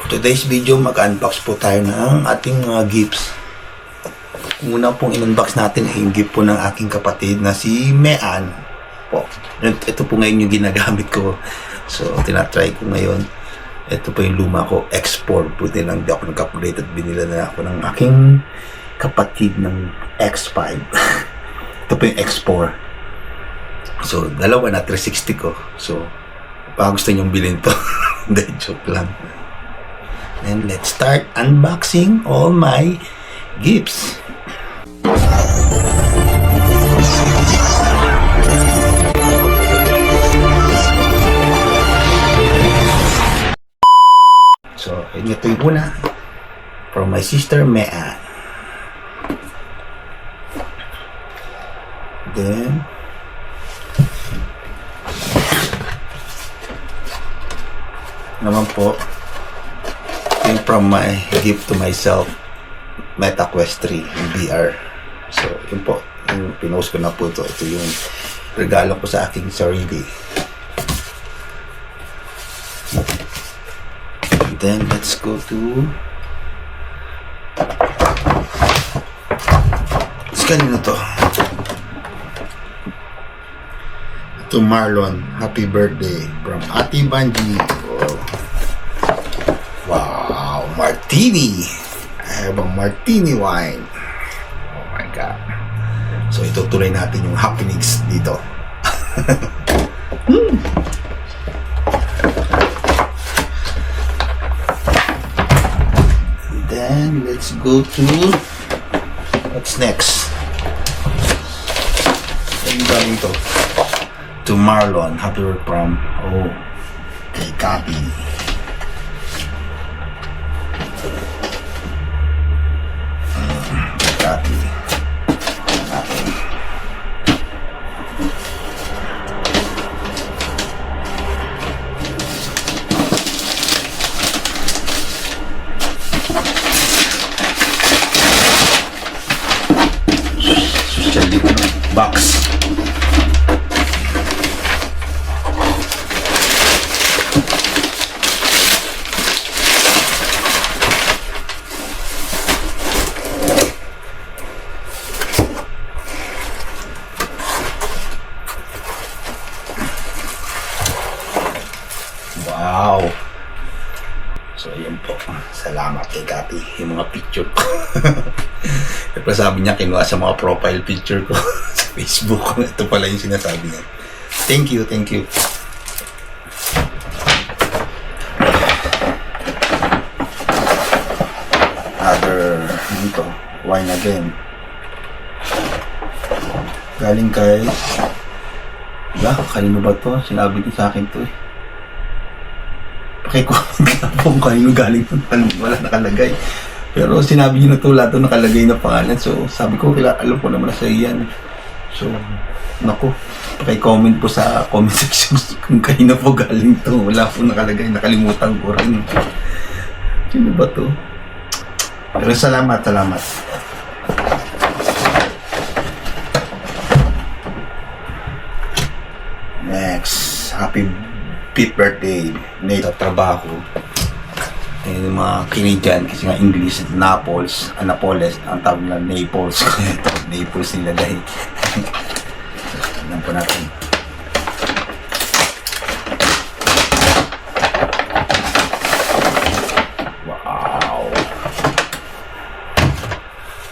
Today's video, mag-unbox po tayo ng ating mga gifts. Una pong in-unbox natin ay yung gift po ng aking kapatid na si Mean po. Ito po ngayon yung ginagamit ko. So, tinatry ko ngayon. Ito po yung luma ko, X4. Buti lang di ako nag-upgrade at binila na ako ng aking kapatid ng X5. Ito po yung X4. So, dalawa na 360 ko. So, baka gusto nyong bilhin to. Hindi, joke lang. And let's start unboxing all my gifts. So, ito yung una from my sister Mean. Then naman po yung from my gift to myself, MetaQuest 3 yung VR. So yun po, yung pinost ko na po ito. Ito yung regalo ko sa aking sarili. And then let's go to kanino to? To Marlon, happy birthday from Ate Banji. Wow, martini. I have a martini wine. Oh my God. So itutuloy natin yung happenings dito. And then let's go to what's next. Ano ba dito? To Marlon, happy birthday from kay Kapi. Box. Wow. So, yun po. Salamat kay Kapi. Yung mga picture ko. Pero sabi niya, kinuha sa mga profile picture ko sa Facebook. Ito pala yung sinasabi niya. Thank you, thank you. Other, ito, wine again. Galing kay, kanino ba to? Sinabi din sa akin to eh. Pakicomment na po kung kanino galing to. Wala nakalagay. Pero sinabi niyo na to, lahat nakalagay na pangalan. So, sabi ko, alam ko naman na sa iyan. So, naku, pakicomment po sa comment section kung kanino po galing to. Wala po nakalagay, nakalimutan ko rin. Sino ba to? Pero salamat. Next, happy birthday, Nate trabaho. Yung mga Canadian, kasi nga English, Napoles, ang tawag na Naples. Ito, Naples nilagay. Tignan po natin. Wow.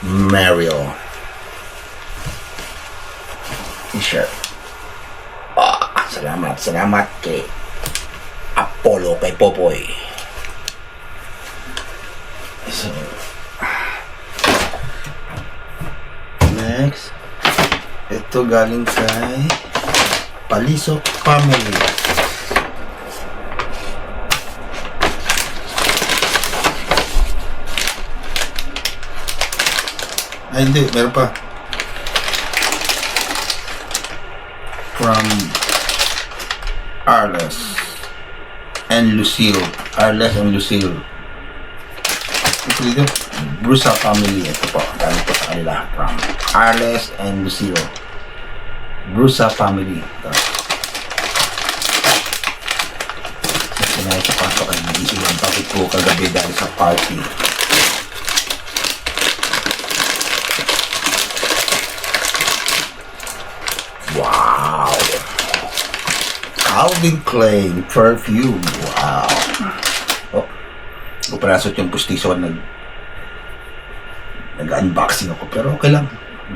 Mario. T-shirt. Salamat kay Apollo, kay Popoy. So, next, ito galing kay Palisok Family. Ay, hindi, meron pa. From Arles and Lucille. Ito dito, Brusa Family. Ito po, galing po sa kanila. From Arles and Lucille. Brusa Family. Ito. na sa pasok ay nagising ang bakit po kagabi dahil sa party. Wow! Calvin Klein perfume. Wow! Oh, uparasot yung pustiso nag-unboxing ako pero okay lang.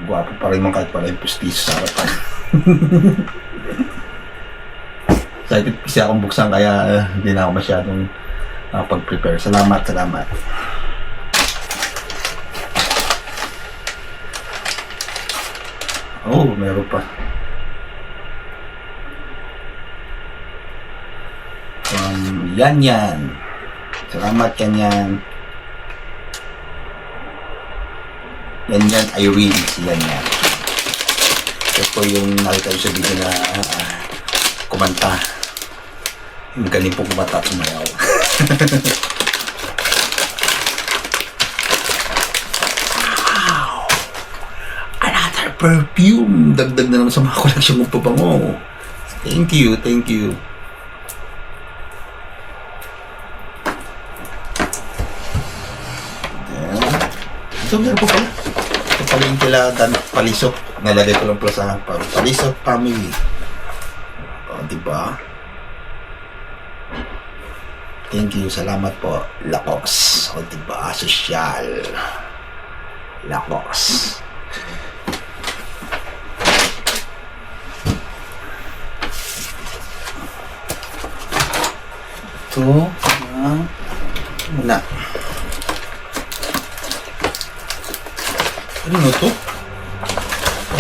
Gwapo pa rin man kahit pala yung pustiso sa harapan. Excited kasi akong buksan kaya hindi na ako masyadong pag-prepare. Salamat. Oh, meron pa. Yan. Salamat Yan. Yan, Irene. Si Yan. Ito po yung nakita ko sa video na kumanta. Yung galing po kumanta at sumayaw. Wow! Another perfume! Dagdag na naman sa mga koleksyon ng pabango. Thank you. Ito meron po pala. Ito pala yung kila Dan Palisok. Nalagay ko lang pala sa Palisok family. O, diba? Thank you. Salamat po. Lakos. O, diba? Sosyal. Lakos. Ito. Muna. Ano to?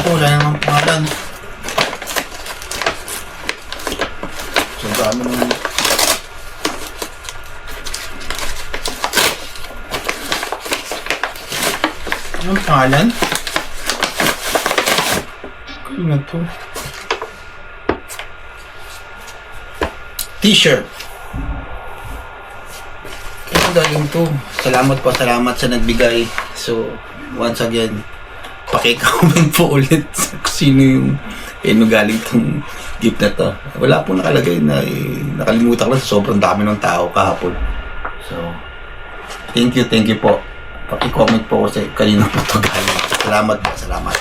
Ako, wala namang pangalan. So, dami naman. Anong pangalan? Ano to? T-shirt. Kaya galing to. Salamat sa nagbigay. So, once again, paki-comment po ulit kung sino yung galing tong gift na to. Wala po nakalagay na nakalimutan ko lang sa sobrang dami ng tao kahapon. So, thank you po. Paki-comment po kasi kanina po ito galing. Salamat.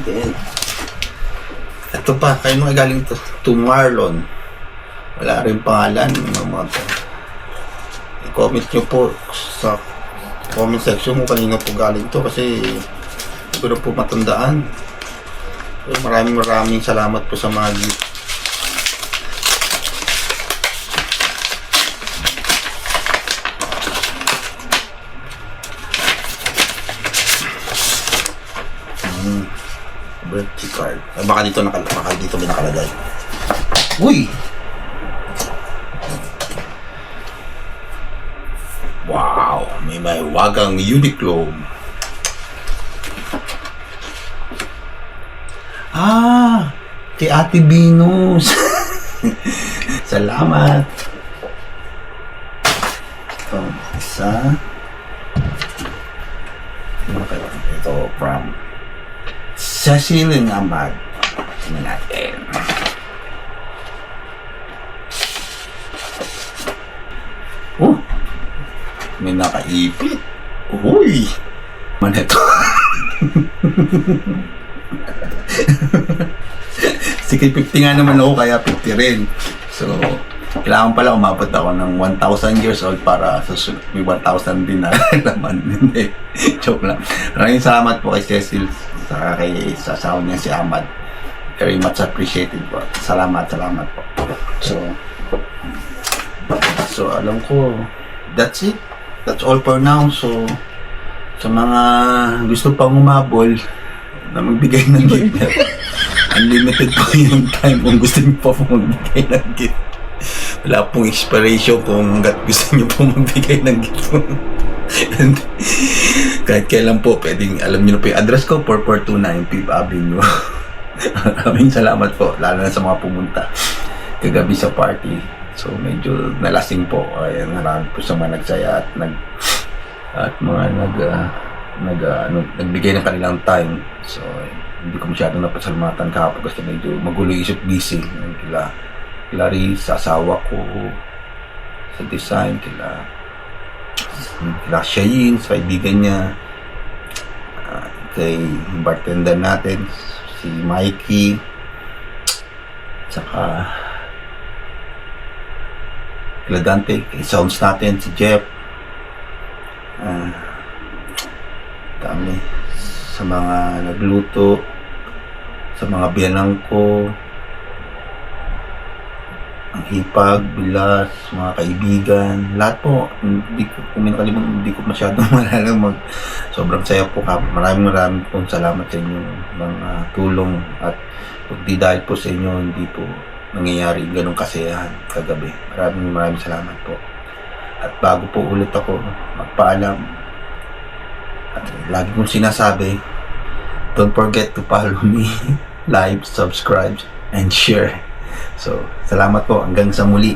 Then, ito pa, kayo nung galing to Marlon. Wala rin pangalan ng mga to. I-comment nyo po sa comment section kung kanina po galing to kasi hindi ko na po matandaan. So, maraming salamat po sa mga gift. Birthday card. Baka dito may nakalagay. Uy! Wow! May wagang Uniqlo. Kay Ate Venus. Salamat. Ito, isa. Ito from Cecil and Ahmad. Tingnan natin. Oh! May nakaipit. Uy! Maneto. Sige, 50 nga naman ako, kaya 50 rin. So, kailangan pala umabot ako ng 1,000 years old para may 1,000 din na laman. Hindi. Joke lang. Maraming salamat po kay Cecil saka kay sasawa niya si Ahmad. Very much appreciated po. Salamat po. So alam ko, that's it. That's all for now. So, sa mga gusto pang umabol na magbigay ng gift, unlimited po yung time kung gusto niyo po magbigay ng gift. Wala pong expiration kung gusto niyo po magbigay ng gift. And kahit kailan po, pwedeng alam niyo na po yung address ko, 4429 Fifth Avenue. Maraming salamat po, lalo na sa mga pumunta kagabi sa party. So medyo nalasing po. Ayan, marami po sa mga nagsaya at mga nagbigay ng kanilang time. So hindi ko masyadong napasalamatan kahapon kasi medyo magulo isip, busy. Kila Clarice, sa asawa ko, sa design, kila Shayin, sa kaibigan niya, kay bartender natin, si Mikey, saka kila Dante, kay sounds natin, si Jeff, dami, sa mga nagluto, sa mga biyanang ko, ang hipag, bilas, mga kaibigan, lahat po, hindi ko masyadong malalang sobrang saya po ka. Maraming pong salamat sa inyo mga tulong, at kung di dahil po sa inyo, hindi po nangyayari ganong kasayahan kagabi. Maraming salamat po. At bago po ulit ako magpaalam, at lagi kong sinasabi, don't forget to follow me, like, subscribe, and share. So, salamat po. Hanggang sa muli.